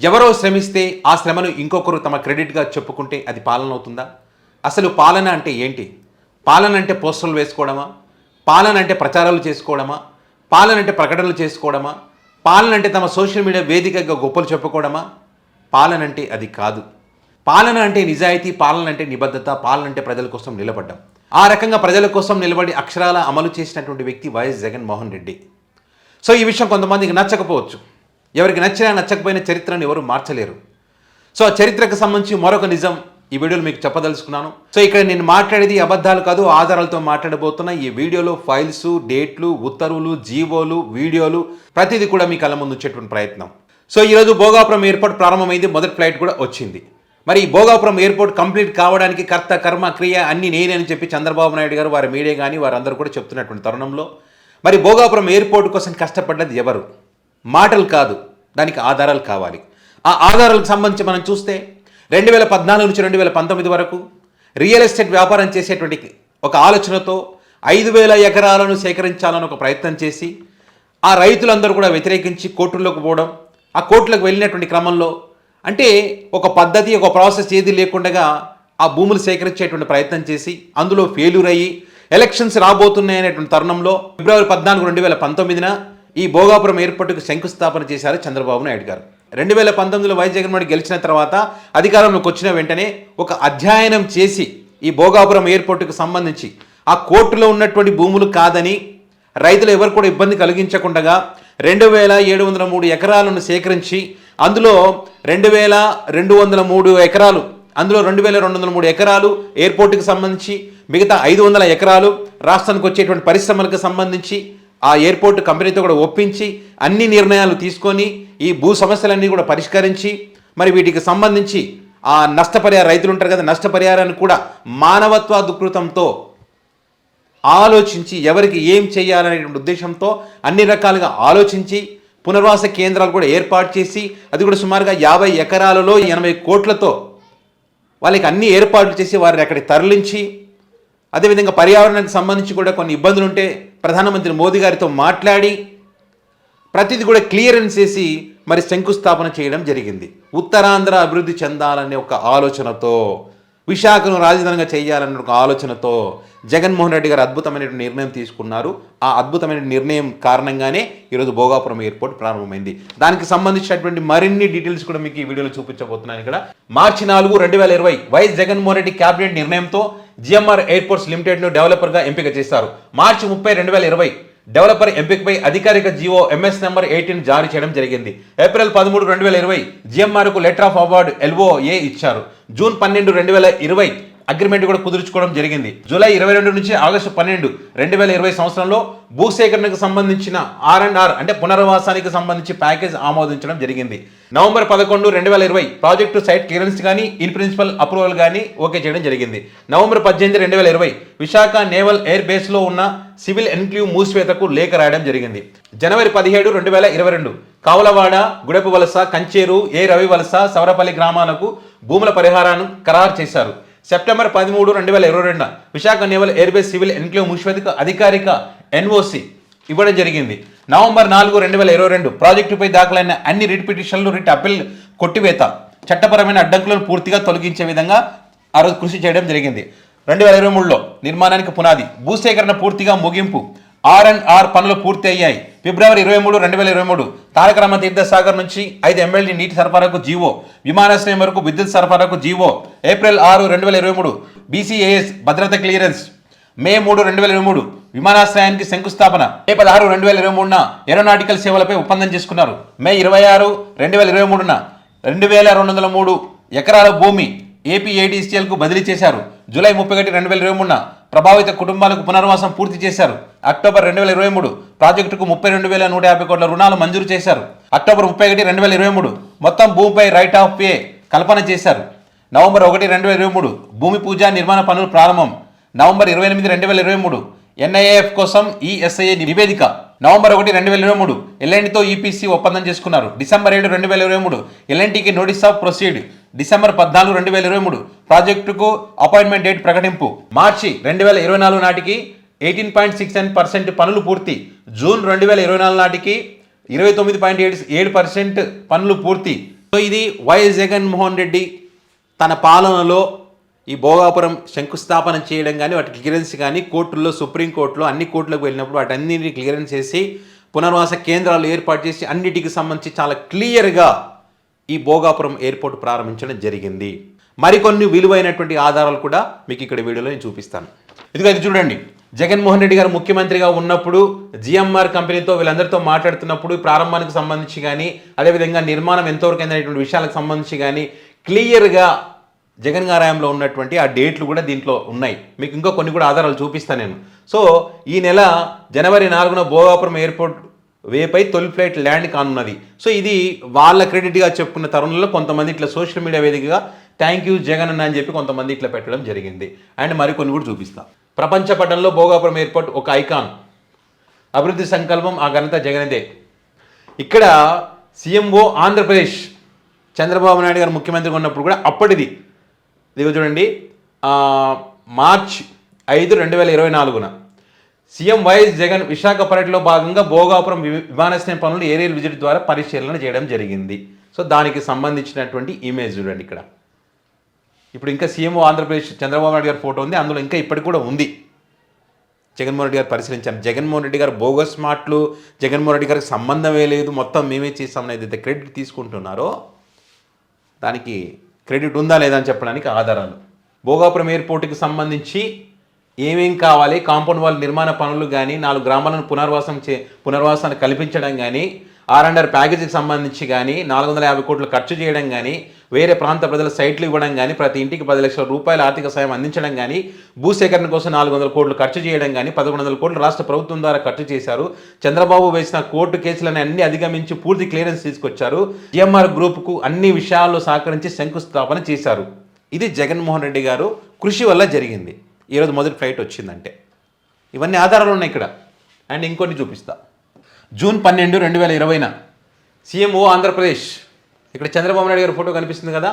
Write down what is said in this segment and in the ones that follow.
ఎవరో శ్రమిస్తే ఆ శ్రమను ఇంకొకరు తమ క్రెడిట్గా చెప్పుకుంటే అది పాలన అవుతుందా? అసలు పాలన అంటే ఏంటి? పాలన అంటే పోస్టర్లు వేసుకోవడమా? పాలన అంటే ప్రచారాలు చేసుకోవడమా? పాలన అంటే ప్రకటనలు చేసుకోవడమా? పాలన అంటే తమ సోషల్ మీడియా వేదికగా గొప్పలు చెప్పుకోవడమా? పాలన అంటే అది కాదు. పాలన అంటే నిజాయితీ, పాలన అంటే నిబద్ధత, పాలన అంటే ప్రజల కోసం నిలబడ్డం. ఆ రకంగా ప్రజల కోసం నిలబడి అక్షరాల అమలు చేసినటువంటి వ్యక్తి వైఎస్ జగన్మోహన్ రెడ్డి. సో ఈ విషయం కొంతమందికి నచ్చకపోవచ్చు. ఎవరికి నచ్చినా నచ్చకపోయిన చరిత్రను ఎవరు మార్చలేరు. సో ఆ చరిత్రకు సంబంధించి మరొక నిజం ఈ వీడియోలో మీకు చెప్పదలుచుకున్నాను. సో ఇక్కడ నేను మాట్లాడేది అబద్ధాలు కాదు, ఆధారాలతో మాట్లాడబోతున్నా. ఈ వీడియోలో ఫైల్స్, డేట్లు, ఉత్తర్వులు, జీవోలు, వీడియోలు ప్రతిదీ కూడా మీ కళ్ళ ముందు ఉంచేటువంటి ప్రయత్నం. సో ఈరోజు భోగాపురం ఎయిర్పోర్ట్ ప్రారంభమైంది, మొదటి ఫ్లైట్ కూడా వచ్చింది. మరి ఈ భోగాపురం ఎయిర్పోర్ట్ కంప్లీట్ కావడానికి కర్త కర్మ క్రియ అన్నీ నేనే అని చెప్పి చంద్రబాబు నాయుడు గారు, వారి మీడియా కానీ వారందరూ కూడా చెప్తున్నటువంటి తరుణంలో మరి భోగాపురం ఎయిర్పోర్ట్ కోసం కష్టపడ్డది ఎవరు? మాటలు కాదు, దానికి ఆధారాలు కావాలి. ఆ ఆధారాలకు సంబంధించి మనం చూస్తే 2014 నుంచి 2019 వరకు రియల్ ఎస్టేట్ వ్యాపారం చేసేటువంటి ఒక ఆలోచనతో 5,000 ఎకరాలను సేకరించాలని ఒక ప్రయత్నం చేసి ఆ రైతులందరూ కూడా వ్యతిరేకించి కోర్టుల్లోకి పోవడం, ఆ కోర్టులకు వెళ్ళినటువంటి క్రమంలో అంటే ఒక పద్ధతి, ఒక ప్రాసెస్ ఏది లేకుండా ఆ భూములు సేకరించేటువంటి ప్రయత్నం చేసి అందులో ఫెయిల్యూర్ అయ్యి ఎలక్షన్స్ రాబోతున్నాయనేటువంటి తరుణంలో ఫిబ్రవరి 14, 2019న ఈ భోగాపురం ఎయిర్పోర్టుకు శంకుస్థాపన చేశారు చంద్రబాబు నాయుడు గారు. 2019లో వైఎస్ జగన్మోహన్ గెలిచిన తర్వాత అధికారంలోకి వచ్చిన వెంటనే ఒక అధ్యయనం చేసి ఈ భోగాపురం ఎయిర్పోర్టుకు సంబంధించి ఆ కోర్టులో ఉన్నటువంటి భూములు కాదని రైతులు ఎవరు కూడా ఇబ్బంది కలిగించకుండా 2,703 ఎకరాలను సేకరించి అందులో 2,203 ఎకరాలు, అందులో 2,203 ఎకరాలు ఎయిర్పోర్టుకు సంబంధించి, మిగతా 500 ఎకరాలు రాష్ట్రానికి వచ్చేటువంటి పరిశ్రమలకు సంబంధించి ఆ ఎయిర్పోర్ట్ కంపెనీతో కూడా ఒప్పించి అన్ని నిర్ణయాలు తీసుకొని ఈ భూ సమస్యలన్నీ కూడా పరిష్కరించి మరి వీటికి సంబంధించి ఆ నష్టపరిహారం, రైతులు ఉంటారు కదా, నష్టపరిహారాన్ని కూడా మానవత్వ దృక్పథంతో ఆలోచించి ఎవరికి ఏం చేయాలనేటువంటి ఉద్దేశంతో అన్ని రకాలుగా ఆలోచించి పునర్వాస కేంద్రాలు కూడా ఏర్పాటు చేసి అది కూడా సుమారుగా 50 ఎకరాలలో 80 కోట్లతో వాళ్ళకి అన్ని ఏర్పాట్లు చేసి వారిని అక్కడికి తరలించి, అదేవిధంగా పర్యావరణానికి సంబంధించి కూడా కొన్ని ఇబ్బందులు ఉంటే ప్రధానమంత్రి మోదీ గారితో మాట్లాడి ప్రతిదీ కూడా క్లియరెన్స్ చేసి మరి శంకుస్థాపన చేయడం జరిగింది. ఉత్తరాంధ్ర అభివృద్ధి చెందాలనే ఒక ఆలోచనతో, విశాఖను రాజధానిగా చేయాలనే ఒక ఆలోచనతో జగన్మోహన్ రెడ్డి గారు అద్భుతమైన నిర్ణయం తీసుకున్నారు. ఆ అద్భుతమైన నిర్ణయం కారణంగానే ఈరోజు భోగాపురం ఎయిర్పోర్ట్ ప్రారంభమైంది. దానికి సంబంధించినటువంటి మరిన్ని డీటెయిల్స్ కూడా మీకు ఈ వీడియోలో చూపించబోతున్నాను. ఇక్కడ మార్చి 4, 2020 వైఎస్ జగన్మోహన్ రెడ్డి కేబినెట్ నిర్ణయంతో జిఎంఆర్ ఎయిర్పోర్ట్స్ లిమిటెడ్ను డెవలపర్గా ఎంపిక చేశారు. మార్చి 30, 2020 డెవలపర్ ఎంపికపై అధికారిక జీవో ఎంఎస్ నెంబర్ 18 జారీ చేయడం జరిగింది. ఏప్రిల్ 13, 2020 జిఎంఆర్కు లెటర్ ఆఫ్ అవార్డు LOA ఇచ్చారు. జూన్ 12, 2020 అగ్రిమెంట్ కూడా కుదుర్చుకోవడం జరిగింది. జూలై 22 నుంచి ఆగస్టు 12, 2020 సంవత్సరంలో భూసేకరణకు సంబంధించిన R&R అంటే పునర్వాసానికి సంబంధించి ప్యాకేజ్ ఆమోదించడం జరిగింది. నవంబర్ 11, 2020 ప్రాజెక్టు సైట్ క్లియరెన్స్ కానీ ఇన్ ప్రిన్సిపల్ అప్రూవల్ కానీ ఓకే చేయడం జరిగింది. నవంబర్ 18, 2020 విశాఖ నేవల్ ఎయిర్ బేస్లో ఉన్న సివిల్ ఎన్క్లేవ్ మూసివేతకు లేఖ రాయడం జరిగింది. జనవరి 17, 2022 కావులవాడ, గుడెపు వలస, కంచేరు, రవి వలస, సవరపల్లి గ్రామాలకు భూముల పరిహారాన్ని ఖరారు చేశారు. September 13, 2022 Visakha naval air base civil enclave మూసివేతకు అధికారిక NOC ఇవ్వడం జరిగింది. నవంబర్ 4, 2022 ప్రాజెక్టుపై దాఖలైన అన్ని రిట్ పిటిషన్లు, రిట్ అప్పీల్ కొట్టివేత, చట్టపరమైన అడ్డంకులను పూర్తిగా తొలగించే విధంగా ఆ రోజు కృషి చేయడం జరిగింది. 2023లో నిర్మాణానికి పునాది, భూసేకరణ పూర్తిగా ముగింపు, R&R పనులు పూర్తి అయ్యాయి. ఫిబ్రవరి 23, 2023 తారక రామ తీర్థసాగర్ నుంచి 5 MLD నీటి సరఫరాకు జీవో, విమానాశ్రయం వరకు విద్యుత్ సరఫరాకు జీవో. ఏప్రిల్ 6, 2023 BCAS భద్రత క్లియరెన్స్. మే 3, 2023 విమానాశ్రయానికి శంకుస్థాపన. మే 16, 2023 ఏరోనాటికల్ సేవలపై ఒప్పందం చేసుకున్నారు. మే 26, 2023 2,203 ఎకరాల భూమి APADCLకు బదిలీ చేశారు. జూలై 31, 2023 ప్రభావిత కుటుంబాలకు పునర్వాసం పూర్తి చేశారు. అక్టోబర్ 2023 ప్రాజెక్టుకు 32,150 కోట్ల రుణాలు మంజూరు చేశారు. అక్టోబర్ 31, 2023 మొత్తం భూమిపై రైట్ ఆఫ్ వే కల్పన చేశారు. నవంబర్ 1, 2023 భూమి పూజ నిర్మాణ పనులు ప్రారంభం. నవంబర్ 28, 2023 NIAF కోసం ESIA నివేదిక. నవంబర్ 1, 2023 L&Tతో EPC ఒప్పందం చేసుకున్నారు. డిసెంబర్ 7, 2023 L&Tకి నోటీస్ ఆఫ్ ప్రొసీడ్. డిసెంబర్ 14, 2023 ప్రాజెక్టుకు అపాయింట్మెంట్ డేట్ ప్రకటింపు. మార్చి 2024 నాటికి 18.69% పనులు పూర్తి. జూన్ 2024 నాటికి 29.7% పనులు పూర్తి. సో ఇది వైఎస్ జగన్మోహన్ రెడ్డి తన పాలనలో ఈ భోగాపురం శంకుస్థాపన చేయడం కానీ వాటి క్లియరెన్స్ కానీ కోర్టుల్లో సుప్రీంకోర్టులో అన్ని కోర్టులకు వెళ్ళినప్పుడు వాటన్నిటిని క్లియరెన్స్ చేసి పునర్వాస కేంద్రాలు ఏర్పాటు చేసి అన్నిటికి సంబంధించి చాలా క్లియర్గా ఈ భోగాపురం ఎయిర్పోర్ట్ ప్రారంభించడం జరిగింది. మరికొన్ని విలువైనటువంటి ఆధారాలు కూడా మీకు ఇక్కడ వీడియోలో నేను చూపిస్తాను. ఇదిగో ఇది చూడండి, జగన్మోహన్ రెడ్డి గారు ముఖ్యమంత్రిగా ఉన్నప్పుడు జిఎంఆర్ కంపెనీతో వీళ్ళందరితో మాట్లాడుతున్నప్పుడు ప్రారంభానికి సంబంధించి కానీ అదేవిధంగా నిర్మాణం ఎంతవరకు అనేటువంటి విషయాలకు సంబంధించి కానీ క్లియర్గా జగన్ గారాయంలో ఉన్నటువంటి ఆ డేట్లు కూడా దీంట్లో ఉన్నాయి. మీకు ఇంకా కొన్ని కూడా ఆధారాలు చూపిస్తాను నేను. సో ఈ నెల జనవరి 4న భోగాపురం ఎయిర్పోర్ట్ వేపై తొలి ఫ్లైట్ ల్యాండ్ కానున్నది. సో ఇది వాళ్ళ క్రెడిట్గా చెప్పుకున్న తరుణంలో కొంతమంది ఇట్లా సోషల్ మీడియా వేదికగా థ్యాంక్ యూ జగన్ అన్న అని చెప్పి కొంతమంది ఇట్లా పెట్టడం జరిగింది. అండ్ మరికొన్ని కూడా చూపిస్తాం. ప్రపంచ పటంలో భోగాపురం ఎయిర్పోర్ట్ ఒక ఐకాన్, అభివృద్ధి సంకల్పం ఆ ఘనత జగన్దే. ఇక్కడ సీఎంఓ ఆంధ్రప్రదేశ్ చంద్రబాబు నాయుడు గారు ముఖ్యమంత్రిగా ఉన్నప్పుడు కూడా అప్పటిది ఇదిగో చూడండి, March 5, 2024 CM YS Jagan Visakha పర్యటనలో భాగంగా భోగాపురం విమానాశ్రయం పనులు ఏరియల్ విజిట్ ద్వారా పరిశీలన చేయడం జరిగింది. సో దానికి సంబంధించినటువంటి ఇమేజ్ చూడండి ఇక్కడ. ఇప్పుడు ఇంకా సీఎం ఆంధ్రప్రదేశ్ చంద్రబాబు నాయుడు గారి ఫోటో ఉంది, అందులో ఇంకా ఇప్పటికి కూడా ఉంది. జగన్మోహన్ రెడ్డి గారు పరిశీలించారు. జగన్మోహన్ రెడ్డి గారు బోగస్ మాటలు, జగన్మోహన్ రెడ్డి గారికి సంబంధమే లేదు, మొత్తం మేమే చేస్తామని ఏదైతే క్రెడిట్ తీసుకుంటున్నారో దానికి క్రెడిట్ ఉందా లేదా అని చెప్పడానికి ఆధారాలు. భోగాపురం ఎయిర్పోర్ట్కి సంబంధించి ఏమేం కావాలి, కాంపౌండ్ వాల్ నిర్మాణ పనులు కానీ 4 గ్రామాలను పునర్వాసాన్ని కల్పించడం కానీ R&R ప్యాకేజీకి సంబంధించి కానీ 450 కోట్లు ఖర్చు చేయడం కానీ వేరే ప్రాంత ప్రజల సైట్లు ఇవ్వడం కానీ ప్రతి ఇంటికి 10 లక్షల రూపాయల ఆర్థిక సాయం అందించడం కానీ భూసేకరణ కోసం 400 కోట్లు ఖర్చు చేయడం కానీ 1100 కోట్లు రాష్ట్ర ప్రభుత్వం ద్వారా ఖర్చు చేశారు. చంద్రబాబు వేసిన కోర్టు కేసులను అన్ని అధిగమించి పూర్తి క్లియరెన్స్ తీసుకొచ్చారు. జిఎంఆర్ గ్రూప్కు అన్ని విషయాల్లో సహకరించి శంకుస్థాపన చేశారు. ఇది జగన్మోహన్ రెడ్డి గారు కృషి వల్ల జరిగింది. ఈరోజు మొదటి ఫ్లైట్ వచ్చిందంటే ఇవన్నీ ఆధారాలు ఉన్నాయి ఇక్కడ. అండ్ ఇంకొన్ని చూపిస్తా. జూన్ 12, 2020 సీఎంఓ ఆంధ్రప్రదేశ్, ఇక్కడ చంద్రబాబు నాయుడు గారి ఫోటో కనిపిస్తుంది కదా.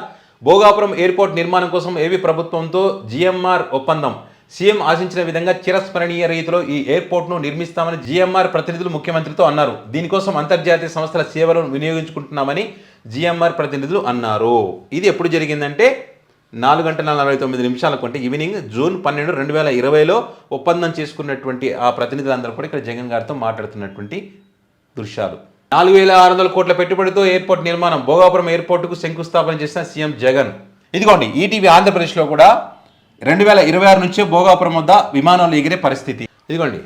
భోగాపురం ఎయిర్పోర్ట్ నిర్మాణం కోసం ఏపీ ప్రభుత్వంతో జిఎంఆర్ ఒప్పందం. సీఎం ఆశించిన విధంగా చిరస్మరణీయ రీతిలో ఈ ఎయిర్పోర్ట్ను నిర్మిస్తామని జిఎంఆర్ ప్రతినిధులు ముఖ్యమంత్రితో అన్నారు. దీనికోసం అంతర్జాతీయ సంస్థల సేవలను వినియోగించుకుంటున్నామని జిఎంఆర్ ప్రతినిధులు అన్నారు. ఇది ఎప్పుడు జరిగిందంటే 4:49 అంటే ఈవినింగ్ జూన్ 12, 2020 ఒప్పందం చేసుకున్నటువంటి ఆ ప్రతినిధులందరూ కూడా ఇక్కడ జగన్ గారితో మాట్లాడుతున్నటువంటి దృశ్యాలు. 4,600 కోట్ల పెట్టుబడితో ఎయిర్పోర్ట్ నిర్మాణం. భోగాపురం ఎయిర్పోర్టుకు శంకుస్థాపన చేసిన సీఎం జగన్. ఇదిగోండి, ఈటీవీ ఆంధ్రప్రదేశ్లో కూడా 2026 నుంచే భోగాపురం వద్ద విమానాలు ఎగిరే పరిస్థితి. ఇదిగోండి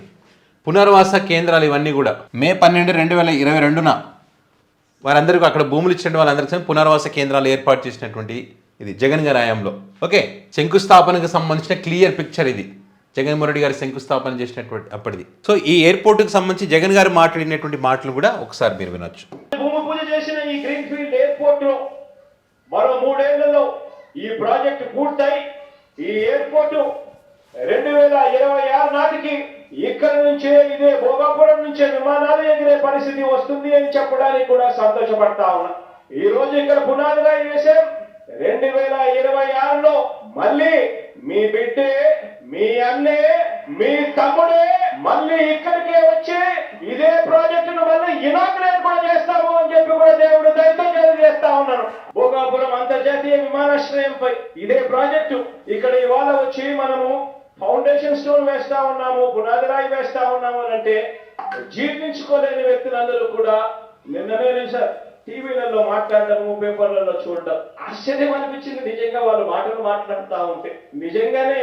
పునర్వాస కేంద్రాలు ఇవన్నీ కూడా. మే 12, 2022 వారందరికీ అక్కడ భూములు ఇచ్చిన వాళ్ళందరికీ పునర్వాస కేంద్రాలు ఏర్పాటు చేసినటువంటి ఇది జగన్ గారి హయాంలో. ఓకే, శంకుస్థాపనకు సంబంధించిన క్లియర్ పిక్చర్ ఇది. జగన్మోహన్ రెడ్డి గారు శంకుస్థాపన చేసినటువంటి అప్పటిది. సో ఈ ఎయిర్పోర్ట్కి సంబంధించి జగన్ గారు మాట్లాడినటువంటి మాటలు కూడా ఒకసారి మీరు వినొచ్చు. భూమి పూజ చేసిన ఈ గ్రీన్ ఫీల్డ్ ఎయిర్పోర్ట్ మరో 3 ఏళ్లలో ఈ ప్రాజెక్టు పూర్తయి ఈ ఎయిర్పోర్ట్ 2026 నాటికి ఇక్కడ నుంచే ఇదే భోగాపురం నుంచే విమానాలు ఎగిరే పరిస్థితి వస్తుంది అని చెప్పడానికి కూడా సంతోషపడతా ఉన్నా. ఈ రోజు ఇక్కడ పునాదిగా వేసాం. 2026లో మళ్ళీ మీ బిడ్డే, మీ అన్నే, మీ తమ్ముడే మళ్ళీ ఇక్కడికే వచ్చి ఇదే ప్రాజెక్టును మళ్ళీ ఇనాగ్రేట్ కూడా చేస్తాము అని చెప్పి కూడా దేవుడు దయతో తెలియజేస్తా ఉన్నాను. భోగాపురం అంతర్జాతీయ విమానాశ్రయంపై ఇదే ప్రాజెక్టు ఇక్కడ ఇవాళ వచ్చి మనము ఫౌండేషన్ స్టోన్ వేస్తా ఉన్నాము, పునాది రాయి వేస్తా ఉన్నాము అని అంటే జీర్ణించుకోలేని వ్యక్తులందరూ కూడా నిన్ననే సార్ టీవీలలో మాట్లాడటము, పేపర్లలో చూడటం ఆశ్చర్యం అనిపించింది. నిజంగా వాళ్ళు మాటలు మాట్లాడుతూ ఉంటే నిజంగానే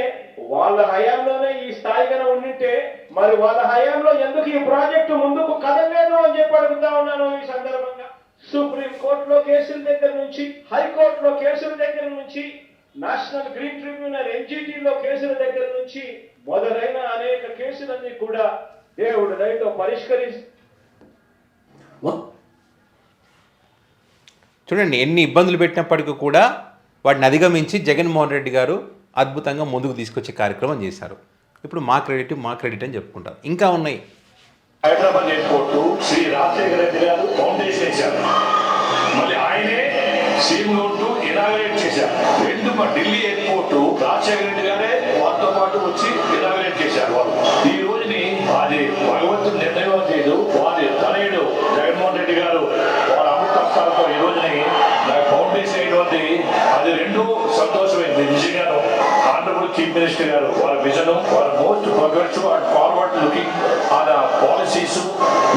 వాళ్ళ హయాంలోనే ఈ స్థాయిగా ఉండింటే మరి వాళ్ళ హయాంలో ఎందుకు ఈ ప్రాజెక్టు ముందుకు కదలేదు అని చెప్పి అడుగుతా ఉన్నాను. ఈ సందర్భంగా సుప్రీం కోర్టులో కేసుల దగ్గర నుంచి, హైకోర్టులో కేసుల దగ్గర నుంచి, నేషనల్ గ్రీన్ ట్రిబ్యునల్ NGTలో కేసుల దగ్గర నుంచి మొదలైన అనేక కేసులన్నీ కూడా దేవుడు దయతో పరిష్కరించి చూడండి, ఎన్ని ఇబ్బందులు పెట్టినప్పటికీ కూడా వాటిని అధిగమించి జగన్మోహన్ రెడ్డి గారు అద్భుతంగా ముందుకు తీసుకొచ్చే కార్యక్రమం చేశారు. ఇప్పుడు మా క్రెడిట్ అని చెప్పుకుంటారు. ఇంకా ఉన్నాయి. హైదరాబాద్ ఎయిర్పోర్ట్ శ్రీ రాజశేఖర రెడ్డి గారు ఫౌండేషన్ వేశారు. మళ్ళీ ఆయనే సీఎం నోటు ఇనాగరేట్ చేశారు. ఢిల్లీ ఎయిర్పోర్ట్ రాజశేఖర రెడ్డి గారే వారితో పాటు వచ్చి ఇనాగరేట్ చేశారు. వాళ్ళు ఈ రోజుని అది భగవంతుడు నిర్ణయం చేయదు. వారి తనయుడు జగన్మోహన్ రెడ్డి గారు వారి అమృత హస్తాలతో ఈ రోజుని ప్రాజెక్ట్స్ అండ్ ఫార్వర్డ్ లుకింగ్ ఆయన పాలసీస్,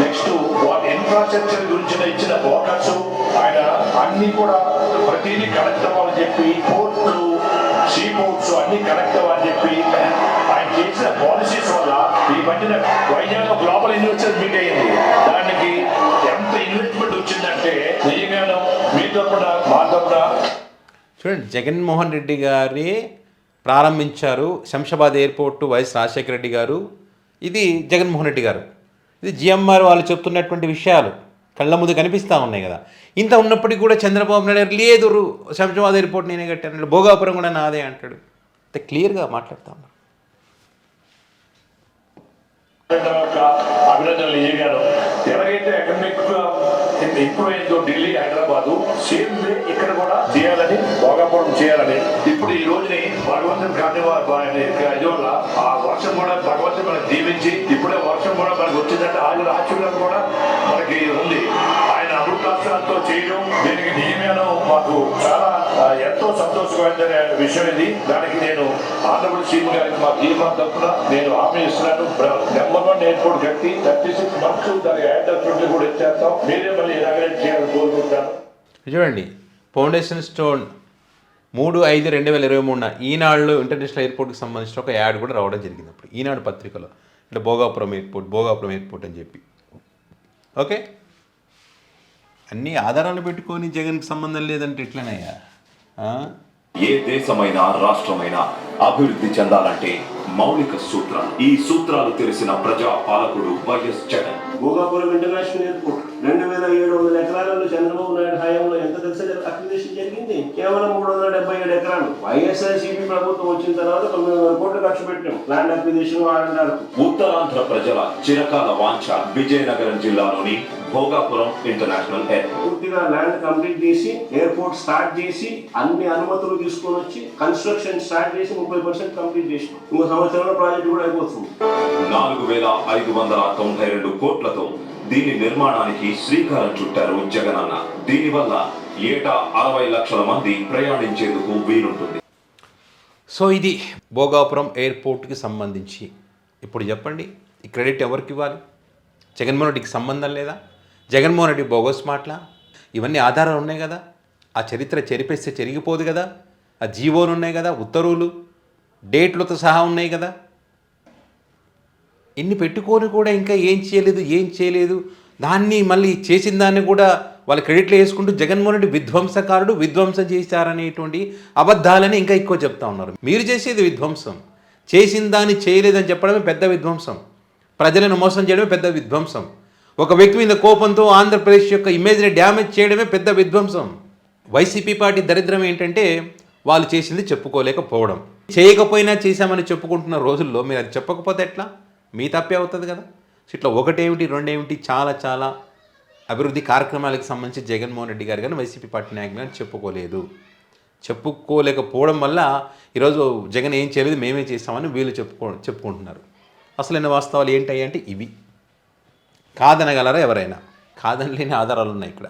నెక్స్ట్ వాటి ఇన్ఫ్రాస్ట్రక్చర్ గురించి ఇచ్చిన ఫోకస్, ఆయన అన్ని కూడా ప్రతిదీ కనెక్ట్ అవ్వాలని చెప్పి పోర్ట్లు, సీ పోర్ట్స్ అన్ని కనెక్ట్ అవ్వాలని చెప్పి ఆయన చేసిన పాలసీస్ వల్ల ఈ మధ్యన వైజాగ్ గ్లోబల్ ఇన్వెస్టర్స్ మీట్ అయింది. దానికి ఎంత ఇన్వెస్ట్మెంట్ వచ్చిందంటే నిజంగా మీ తప్పున మా తప్పున. చూడండి, జగన్మోహన్ రెడ్డి గారి ప్రారంభించారు శంషాబాద్ ఎయిర్పోర్టు వైఎస్ రాజశేఖర రెడ్డి గారు, ఇది జగన్మోహన్ రెడ్డి గారు, ఇది జిఎంఆర్ వాళ్ళు చెప్తున్నటువంటి విషయాలు కళ్ళ ముందు కనిపిస్తూ ఉన్నాయి కదా. ఇంత ఉన్నప్పటికీ కూడా చంద్రబాబు నాయుడు గారు లేదు శంషాబాద్ ఎయిర్పోర్ట్ నేనే కట్టాను, భోగాపురం కూడా నాదే అంటాడు. అంత క్లియర్గా మాట్లాడుతూ ఉన్నారు. అభినందనలు ఇయ్యగాను. ఎలాగైతే ఎకనామిక్ ఇంప్రూవ్ అయిందో ఢిల్లీ, హైదరాబాదు, సేమ్ వే ఇక్కడ కూడా చేయాలని, భోగాపురం చేయాలని. ఇప్పుడు ఈ రోజుని భగవంతుని కాని వల్ల ఆ వర్షం కూడా భగవంతుని మనకు దీవించి ఇప్పుడే వర్షం కూడా మనకు వచ్చిందంటే ఆయన ఆశీర్వాదం కూడా మనకి ఉంది. ఆయన అమృతాస్త్రాలతో చేయడం దీనికి నిజమేనో మాకు చాలా ఎంతో సంతోషకరమైన విషయం ఇది. దానికి నేను ఆంధ్రప్రదేశ్ సీఎం గారికి మా జీవనం తప్పున నేను హామీ ఇస్తున్నాను. నెంబర్ 1 ఎయిర్పోర్ట్ కట్టి 36 months దానికి యాక్టివిటీ కూడా ఇచ్చేస్తాం. మీరే మళ్ళీ ఇనాగ్రేట్ చేయాలని కోరుకుంటాను. చూడండి, ఫౌండేషన్ స్టోన్ 3/5/2023 ఈనాడులో ఇంటర్నేషనల్ ఎయిర్పోర్ట్కి సంబంధించిన ఒక యాడ్ కూడా రావడం జరిగింది. అప్పుడు ఈనాడు పత్రికలో అంటే భోగాపురం ఎయిర్పోర్ట్ అని చెప్పి. ఓకే, అన్ని ఆధారాలు పెట్టుకొని జగన్కి సంబంధం లేదంటే ఎట్లనయ్యా? ఏ దేశమైనా రాష్ట్రమైనా అభివృద్ధి చెందాలంటే మౌలిక సూత్రాలు. ఈ సూత్రాలు తెలిసిన ప్రజా పాలకుడు YS Jagan. Bhogapuram international airport 2700 ఎకరాలలో చంద్రబాబు నాయుడు హయాంలో ఎంత తెలిసి అక్విజిషన్ జరిగింది? కేవలం 377 ఎకరాలు. వైఎస్ఆర్సీపీ ప్రభుత్వం వచ్చిన తర్వాత 900 కోట్లు ఖర్చు పెట్టాం ల్యాండ్ అక్విజిషన్ ఆర్ఎండ్ఆర్. ఉత్తరాంధ్ర ప్రజల చిరకాల వాంఛ విజయనగరం జిల్లాలోని భోగాపురం ఇంటర్నేషనల్ ఎయిర్పోర్ట్. పూర్తిగా ల్యాండ్ కంప్లీట్ చేసి ఎయిర్పోర్ట్ స్టార్ట్ చేసి అన్ని అనుమతులు తీసుకొని వచ్చి కన్స్ట్రక్షన్ స్టార్ట్ చేసి 30% కంప్లీట్ చేసినాం. ఇంకో సంవత్సరంలో ప్రాజెక్ట్ కూడా అయిపోతుంది. 4592 కోట్లతో దీని నిర్మాణానికి శ్రీకారం చుట్టారు జగనన్న. దీనివల్ల ఏటా 60 లక్షల మంది ప్రయాణించేందుకు వీలుంటుంది. సో ఇది భోగాపురం ఎయిర్పోర్ట్కి సంబంధించి. ఇప్పుడు చెప్పండి, ఈ క్రెడిట్ ఎవరికి ఇవ్వాలి? జగన్మోహన్ రెడ్డికి సంబంధం లేదా? జగన్మోహన్ రెడ్డి బోగస్ మాటలా? ఇవన్నీ ఆధారాలు ఉన్నాయి కదా, ఆ చరిత్ర చెరిపేస్తే చెరిగిపోదు కదా, ఆ జీవోలు ఉన్నాయి కదా, ఉత్తర్వులు డేట్లతో సహా ఉన్నాయి కదా. ఇన్ని పెట్టుకొని కూడా ఇంకా ఏం చేయలేదు దాన్ని మళ్ళీ చేసిన దాన్ని కూడా వాళ్ళ క్రెడిట్లో వేసుకుంటూ జగన్మోహన్ రెడ్డి విధ్వంసకారుడు, విధ్వంసం చేశారనేటువంటి అబద్ధాలని ఇంకా ఎక్కువ చెప్తా ఉన్నారు. మీరు చేసేది విధ్వంసం, చేసిన దాన్ని చేయలేదని చెప్పడమే పెద్ద విధ్వంసం, ప్రజలను మోసం చేయడమే పెద్ద విధ్వంసం, ఒక వ్యక్తి మీద కోపంతో ఆంధ్రప్రదేశ్ యొక్క ఇమేజ్ని డ్యామేజ్ చేయడమే పెద్ద విధ్వంసం. వైసీపీ పార్టీ దరిద్రం ఏంటంటే వాళ్ళు చేసింది చెప్పుకోలేకపోవడం. చేయకపోయినా చేశామని చెప్పుకుంటున్న రోజుల్లో మీరు అది చెప్పకపోతే ఎట్లా? మీ తప్పే అవుతుంది కదా. ఇట్లా ఒకటేమిటి రెండేమిటి చాలా అభివృద్ధి కార్యక్రమాలకు సంబంధించి జగన్మోహన్ రెడ్డి గారు కానీ వైసీపీ పార్టీ నాయకులు కానీ చెప్పుకోలేకపోవడం వల్ల ఈరోజు జగన్ ఏం చేయలేదు మేమే చేస్తామని వీళ్ళు చెప్పుకుంటున్నారు. అసలైన వాస్తవాలు ఏంటంటే ఇవి. కాదనగలరా ఎవరైనా? కాదనలేని ఆధారాలు ఉన్నాయి ఇక్కడ.